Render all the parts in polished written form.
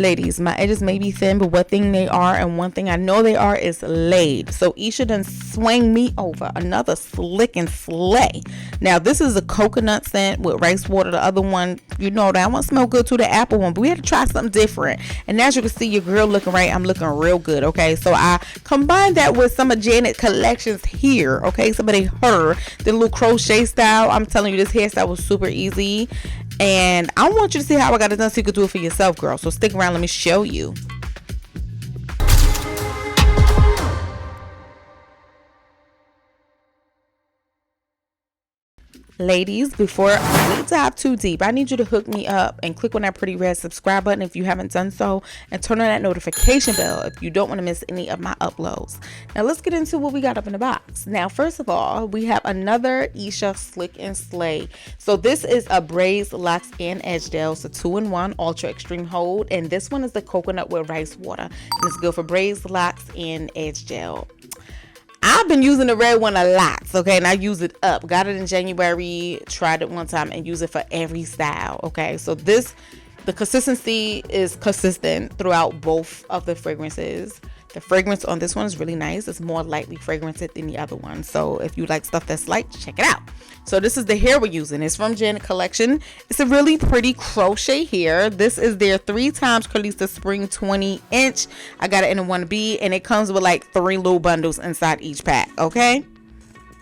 Ladies, my edges may be thin, but one thing they are, and one thing I know they are, is laid. So Esha done swing me over another slick and slay. Now this is a coconut scent with rice water. The other one, you know, that one smell good too, the apple one, but we had to try something different. And as you can see, your girl looking right, I'm looking real good. Okay, so I combined that with some of Janet collections here. Okay, somebody heard the little crochet style. I'm telling you, this hairstyle was super easy, and I want you to see how I got it done so you could do it for yourself, girl. So stick around, let me show you. Ladies, before we dive too deep, I need you to hook me up and click on that pretty red subscribe button if you haven't done so, and turn on that notification bell if you don't want to miss any of my uploads. Now let's get into what we got up in the box. Now first of all, we have another Esha Slick and Slay. So this is a Braids, Locks, and Edge Gel. It's a 2-in-1 ultra extreme hold, and this one is the coconut with rice water, and it's good for braids, locks, and edge gel. I've been using the red one a lot, okay, and I use it up. Got it in January, tried it one time, and use it for every style, okay? So this, the consistency is consistent throughout both of the fragrances. The fragrance on this one is really nice. It's more lightly fragranced than the other one. So if you like stuff that's light, check it out. So this is the hair we're using. It's from Janet Collection. It's a really pretty crochet hair. This is their 3x CURLISTA Spring 20-inch. I got it in a 1B, and it comes with like 3 little bundles inside each pack, okay?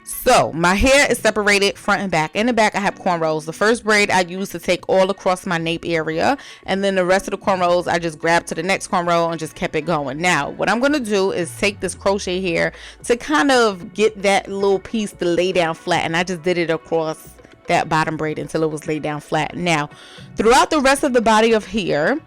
So my hair is separated front and back. In the back I have cornrows. The first braid I used to take all across my nape area, and then the rest of the cornrows I just grabbed to the next cornrow and just kept it going. Now what I'm going to do is take this crochet hair to kind of get that little piece to lay down flat, and I just did it across that bottom braid until it was laid down flat. Now throughout the rest of the body of hair,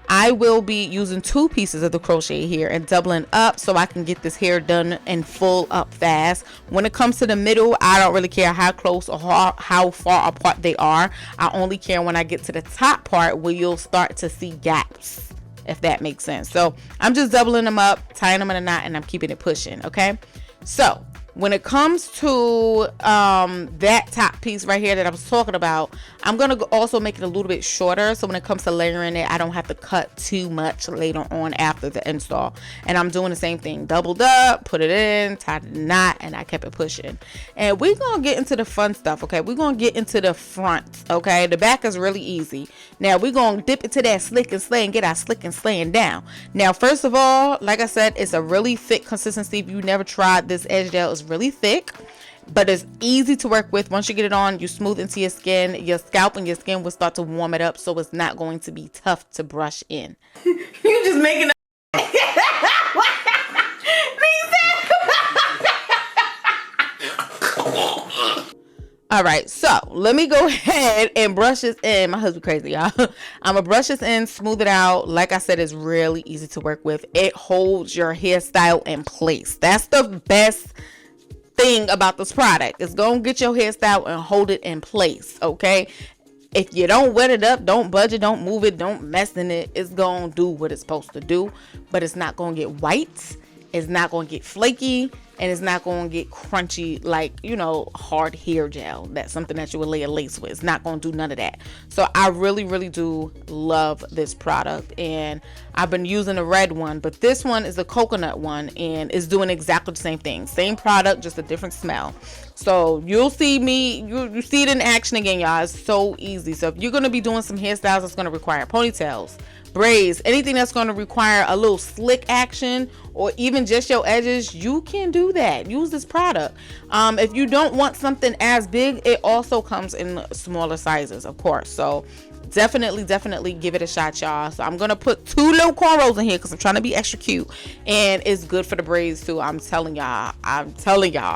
I will be using 2 pieces of the crochet here and doubling up so I can get this hair done and full up fast. When it comes to the middle, I don't really care how close or how far apart they are. I only care when I get to the top part where you'll start to see gaps, if that makes sense. So I'm just doubling them up, tying them in a knot, and I'm keeping it pushing, okay? So when it comes to that top piece right here that I was talking about, I'm going to also make it a little bit shorter, so when it comes to layering it, I don't have to cut too much later on after the install. And I'm doing the same thing, doubled up, put it in, tied the knot, and I kept it pushing. And we're going to get into the fun stuff, okay? We're going to get into the front, okay? The back is really easy. Now we're going to dip into that slick and slay and get our slick and slaying down. Now first of all, like I said, it's a really thick consistency. If you never tried this edge gel, it's really thick, but it's easy to work with. Once you get it on, you smooth into your skin. Your scalp and your skin will start to warm it up, so it's not going to be tough to brush in. You just making all right, so let me go ahead and brush this in. My husband crazy, y'all. I'm gonna brush this in, smooth it out. Like I said, it's really easy to work with. It holds your hairstyle in place. That's the best thing about this product. It's gonna get your hairstyle and hold it in place, okay? If you don't wet it up, don't budge it, don't move it, don't mess in it, it's gonna do what it's supposed to do, but it's not gonna get white, it's not gonna get flaky, and it's not going to get crunchy like, you know, hard hair gel. That's something that you would lay a lace with. It's not going to do none of that. So I really do love this product, and I've been using the red one, but this one is a coconut one, and it's doing exactly the same thing. Same product, just a different smell. So you'll see me, you see it in action again, y'all. It's so easy. So if you're going to be doing some hairstyles that's going to require ponytails, braids, anything that's going to require a little slick action, or even just your edges, you can do that. Use this product. If you don't want something as big, it also comes in smaller sizes, of course. So definitely give it a shot, y'all. So I'm gonna put 2 little cornrows in here because I'm trying to be extra cute, and it's good for the braids too. I'm telling y'all,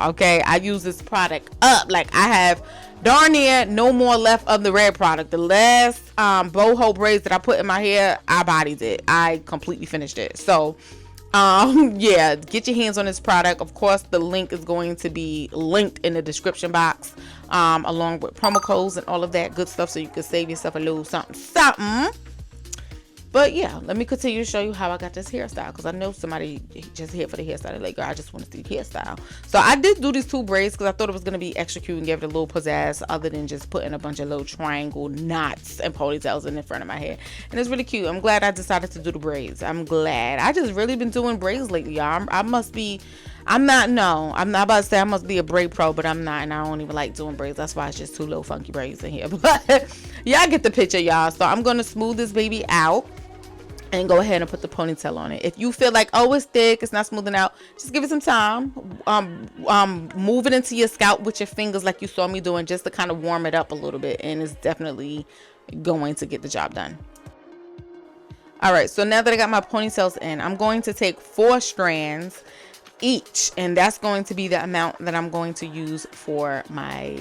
okay? I use this product up. Like, I have darn near no more left of the red product. The last boho braids that I put in my hair, I bodied it. I completely finished it. So yeah, get your hands on this product. Of course, the link is going to be linked in the description box, along with promo codes and all of that good stuff, so you can save yourself a little something. But yeah, let me continue to show you how I got this hairstyle, because I know somebody just here for the hairstyle. They're like, girl, I just want to see the hairstyle. So I did do these 2 braids because I thought it was going to be extra cute and give it a little pizzazz, other than just putting a bunch of little triangle knots and ponytails in the front of my hair. And it's really cute. I'm glad I decided to do the braids. I'm glad. I just really been doing braids lately, y'all. I'm not about to say I must be a braid pro, but I'm not, and I don't even like doing braids. That's why it's just 2 little funky braids in here. But y'all get the picture, y'all. So I'm going to smooth this baby out and go ahead and put the ponytail on it. If you feel like, oh, it's thick, it's not smoothing out, just give it some time. Move it into your scalp with your fingers like you saw me doing, just to kind of warm it up a little bit, and it's definitely going to get the job done. All right, so now that I got my ponytails in, I'm going to take 4 strands each, and that's going to be the amount that I'm going to use for my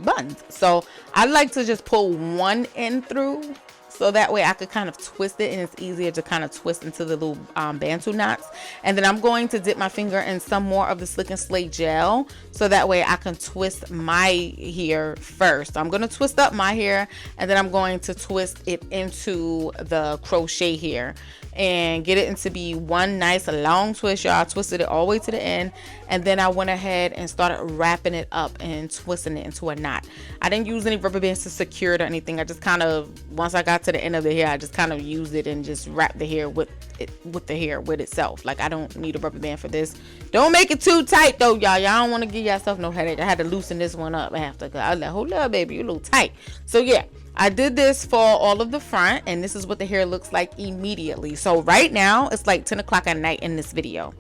buns. So I like to just pull one end through, so that way I could kind of twist it, and it's easier to kind of twist into the little Bantu knots. And then I'm going to dip my finger in some more of the Slick and Slay gel, so that way I can twist my hair first. So I'm going to twist up my hair, and then I'm going to twist it into the crochet hair and get it into be one nice long twist, y'all. Twisted it all the way to the end, and then I went ahead and started wrapping it up and twisting it into a knot. I didn't use any rubber bands to secure it or anything. I just kind of, once I got to the end of the hair, I just kind of used it and just wrapped the hair with itself. Like, I don't need a rubber band for this. Don't make it too tight though, y'all. Y'all don't want to give yourself no headache. I had to loosen this one up after, cause I was like, hold up, baby, you're a little tight. So yeah, I did this for all of the front, and this is what the hair looks like immediately. So right now it's like 10 o'clock at night in this video,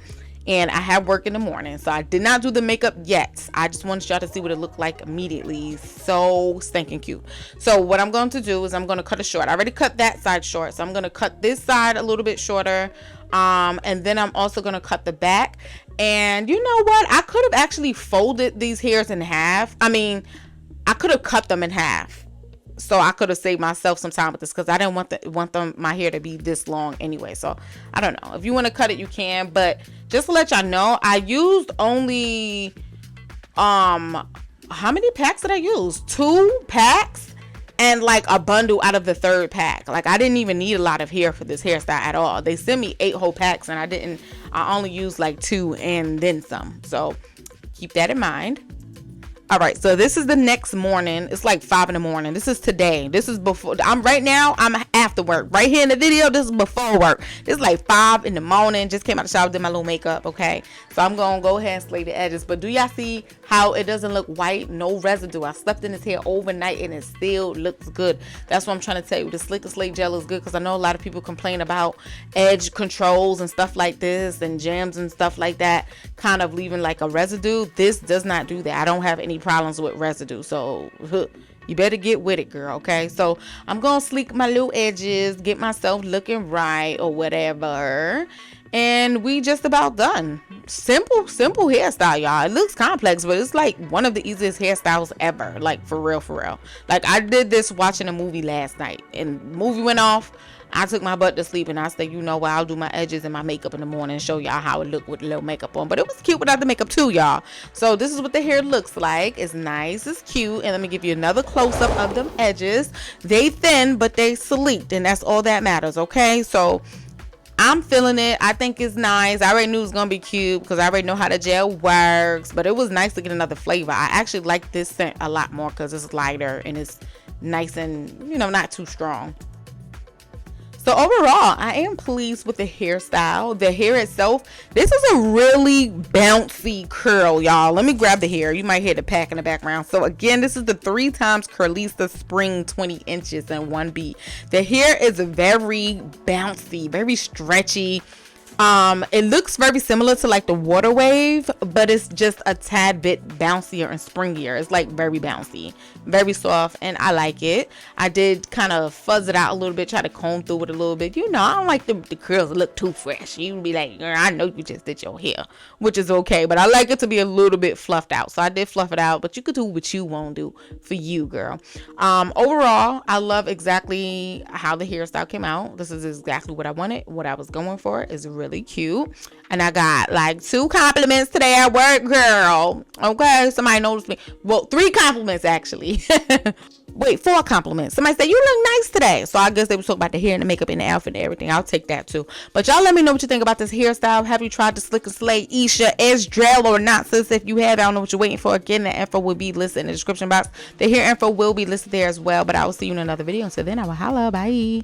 and I have work in the morning, so I did not do the makeup yet. I just wanted y'all to see what it looked like immediately. So stinking cute. So what I'm going to do is I'm going to cut it short. I already cut that side short, so I'm going to cut this side a little bit shorter, and then I'm also going to cut the back. And you know what, I could have actually folded these hairs in half. I mean, I could have cut them in half, so I could have saved myself some time with this, because I didn't want my hair to be this long anyway. So I don't know, if you want to cut it you can, but just to let y'all know, I used only how many packs did I use? 2 packs and like a bundle out of the 3rd pack. Like, I didn't even need a lot of hair for this hairstyle at all. They sent me 8 whole packs, and I only used like 2 and then some. So keep that in mind. All right, so this is the next morning. It's like 5 in the morning. This is today. This is before. I'm after work. Right here in the video, this is before work. This is like 5 in the morning. Just came out of the shower, did my little makeup, okay? So I'm going to go ahead and slay the edges. But do y'all see how it doesn't look white? No residue. I slept in this hair overnight, and it still looks good. That's what I'm trying to tell you. The Slick and Slay gel is good, because I know a lot of people complain about edge controls and stuff like this, and gems and stuff like that, kind of leaving like a residue. This does not do that. I don't have any problems with residue, so you better get with it, girl. Okay, so I'm gonna sleek my little edges, get myself looking right or whatever, and we just about done. Simple hairstyle, y'all. It looks complex, but it's like one of the easiest hairstyles ever. Like, for real. Like, I did this watching a movie last night, and the movie went off. I took my butt to sleep, and I said, you know what, I'll do my edges and my makeup in the morning and show y'all how it looked with a little makeup on. But it was cute without the makeup too, y'all. So this is what the hair looks like. It's nice, it's cute. And let me give you another close-up of them edges. They thin, but they sleeked, and that's all that matters, okay? So I'm feeling it. I think it's nice. I already knew it was gonna be cute, because I already know how the gel works, but it was nice to get another flavor. I actually like this scent a lot more, because it's lighter and it's nice and, you know, not too strong. So overall, I am pleased with the hairstyle. The hair itself, this is a really bouncy curl, y'all. Let me grab the hair. You might hear the pack in the background. So again, this is the 3x CURLISTA Spring 20 inches in 1B. The hair is very bouncy, very stretchy. It looks very similar to like the water wave, but it's just a tad bit bouncier and springier. It's like very bouncy, very soft, and I like it. I did kind of fuzz it out a little bit, try to comb through it a little bit. You know, I don't like the curls that look too fresh. You can be like, girl, I know you just did your hair, which is okay, but I like it to be a little bit fluffed out. So I did fluff it out, but you could do what you want to do for you, girl. Overall, I love exactly how the hairstyle came out. This is exactly what I wanted, what I was going for. Is really really cute. And I got like 2 compliments today at work, girl. Okay, somebody noticed me. Well, 3 compliments actually. Wait, 4 compliments. Somebody said, you look nice today. So I guess they were talking about the hair and the makeup and the outfit and everything. I'll take that too. But y'all let me know what you think about this hairstyle. Have you tried the Slick and Slay Esha Esdrell or not, sis? If you have, I don't know what you're waiting for. Again, the info will be listed in the description box. The hair info will be listed there as well. But I will see you in another video. Until then, I will holla. Bye.